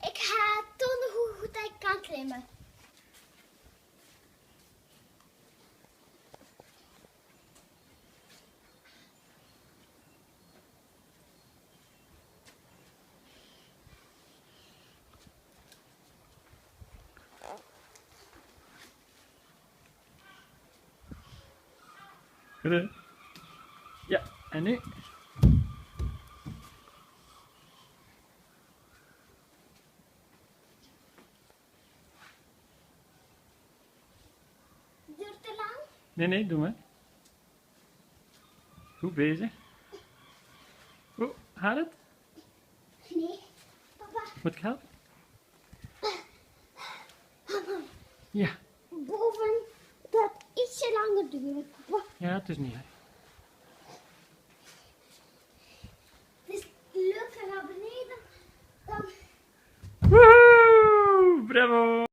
Ik ga tonen hoe goed ik kan klimmen. Goed. Ja, en nu? Duurt te lang? Nee, doe maar. Goed bezig. Oh, gaat het? Nee. Papa. Moet ik helpen? Ja. Boven dat ietsje langer duurt. Papa. Ja, het is niet erg.